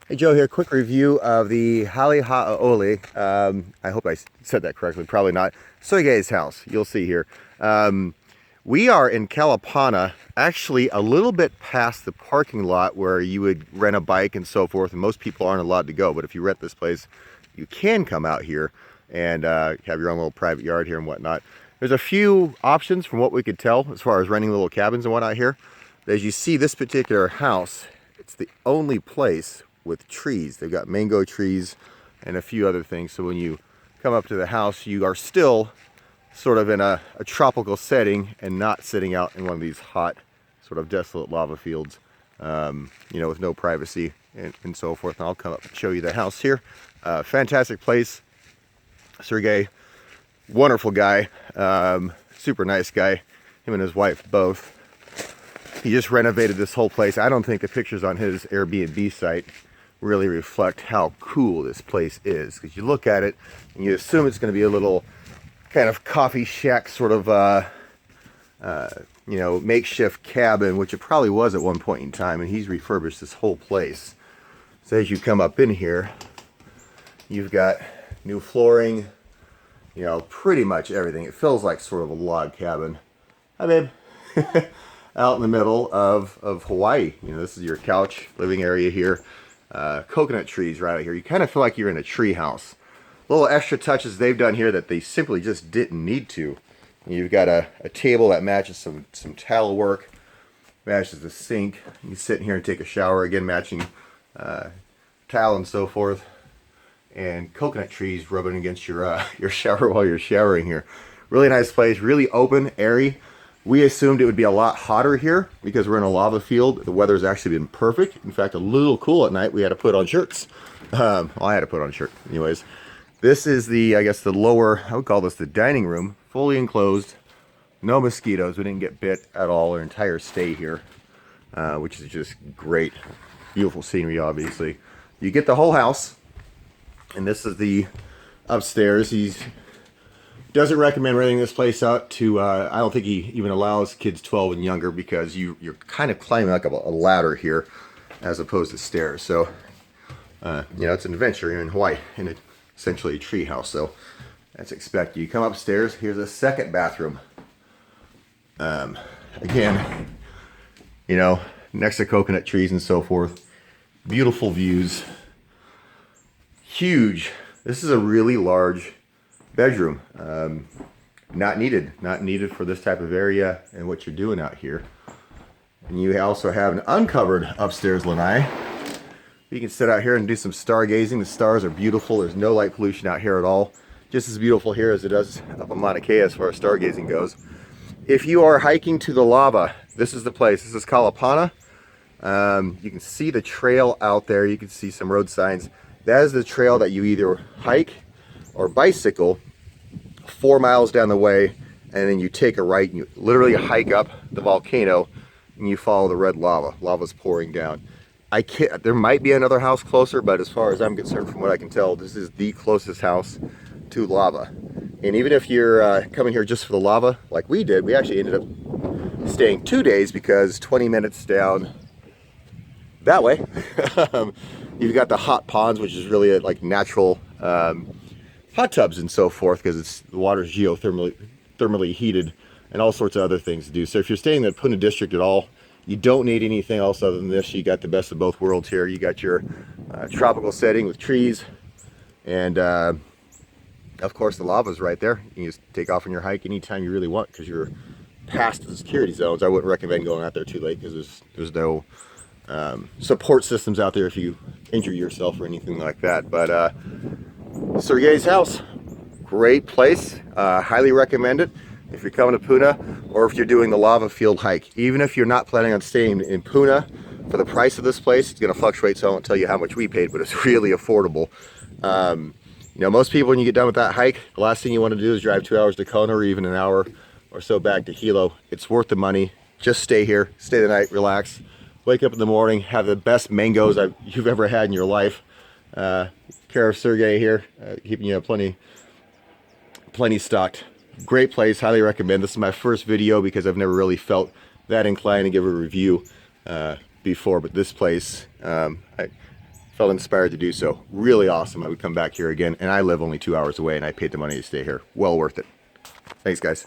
Hey Joe here, quick review of the Hale Hau'oli. I hope I said that correctly, probably not. Soige's house, you'll see here. We are in Kalapana, actually a little bit past the parking lot where you would rent a bike and so forth, and most people aren't allowed to go, but if you rent this place, you can come out here and have your own little private yard here and whatnot. There's a few options from what we could tell as far as renting little cabins and whatnot here. As you see, this particular house, it's the only place with trees. They've got mango trees and a few other things. So when you come up to the house, you are still sort of in a tropical setting and not sitting out in one of these hot, sort of desolate lava fields, you know, with no privacy and so forth. And I'll come up and show you the house here. Fantastic place. Sergey, wonderful guy, super nice guy. Him and his wife both. He just renovated this whole place. I don't think the pictures on his Airbnb site really reflect how cool this place is, because you look at it and you assume it's going to be a little kind of coffee shack sort of you know, makeshift cabin, which it probably was at one point in time, and he's refurbished this whole place. So as you come up in here, you've got new flooring, you know, pretty much everything. It feels like sort of a log cabin. Hi babe. Out in the middle of Hawaii. You know, this is your couch living area here. Coconut trees right out here. You kind of feel like you're in a tree house. Little extra touches they've done here that they simply just didn't need to. You've got a table that matches some tile work, matches the sink. You can sit in here and take a shower, again matching tile and so forth. And coconut trees rubbing against your shower while you're showering here. Really nice place, really open, airy. We assumed it would be a lot hotter here because we're in a lava field. The weather's actually been perfect. In fact, a little cool at night. We had to put on shirts. Well, I had to put on a shirt. Anyways, this is the, I guess, the lower, I would call this the dining room. Fully enclosed. No mosquitoes. We didn't get bit at all our entire stay here, which is just great. Beautiful scenery, obviously. You get the whole house. And this is the upstairs. He doesn't recommend renting this place out to, I don't think he even allows kids 12 and younger, because you're kind of climbing like a ladder here as opposed to stairs. So, you know, it's an adventure. You're in Hawaii in essentially a tree house. So that's expected. You come upstairs. Here's a second bathroom. Again, you know, next to coconut trees and so forth. Beautiful views. Huge. This is a really large bedroom. Not needed for this type of area and what you're doing out here. And you also have an uncovered upstairs lanai. You can sit out here and do some stargazing. The stars are beautiful. There's no light pollution out here at all. Just as beautiful here as it does up on Mauna Kea as far as stargazing goes. If you are hiking to the lava, this is the place. This is Kalapana. You can see the trail out there. You can see some road signs. That is the trail that you either hike or bicycle 4 miles down the way, and then you take a right and you literally hike up the volcano and you follow the red lava. Lava's pouring down. There might be another house closer, but as far as I'm concerned, from what I can tell, this is the closest house to lava. And even if you're coming here just for the lava, like we did, we actually ended up staying 2 days, because 20 minutes down that way, you've got the hot ponds, which is really like natural hot tubs and so forth, because the water is thermally heated, and all sorts of other things to do. So if you're staying in the Puna district at all, you don't need anything else other than this. You got the best of both worlds here. You got your tropical setting with trees, and of course the lava's right there. You can just take off on your hike anytime you really want, because you're past the security zones. I wouldn't recommend going out there too late, because there's no support systems out there if you injure yourself or anything like that. But Sergey's house, great place. Highly recommend it if you're coming to Puna, or if you're doing the lava field hike. Even if you're not planning on staying in Puna, for the price of this place, it's going to fluctuate, so I won't tell you how much we paid, but it's really affordable. You know, most people, when you get done with that hike, the last thing you want to do is drive 2 hours to Kona, or even an hour or so back to Hilo. It's worth the money. Just stay here, stay the night, relax, wake up in the morning, have the best mangoes you've ever had in your life. Care of Sergey here, keeping you plenty stocked. Great place, highly recommend. This is my first video because I've never really felt that inclined to give a review before, but this place, felt inspired to do so. Really awesome. I would come back here again, and I live only 2 hours away, and I paid the money to stay here. Well worth it. Thanks, guys.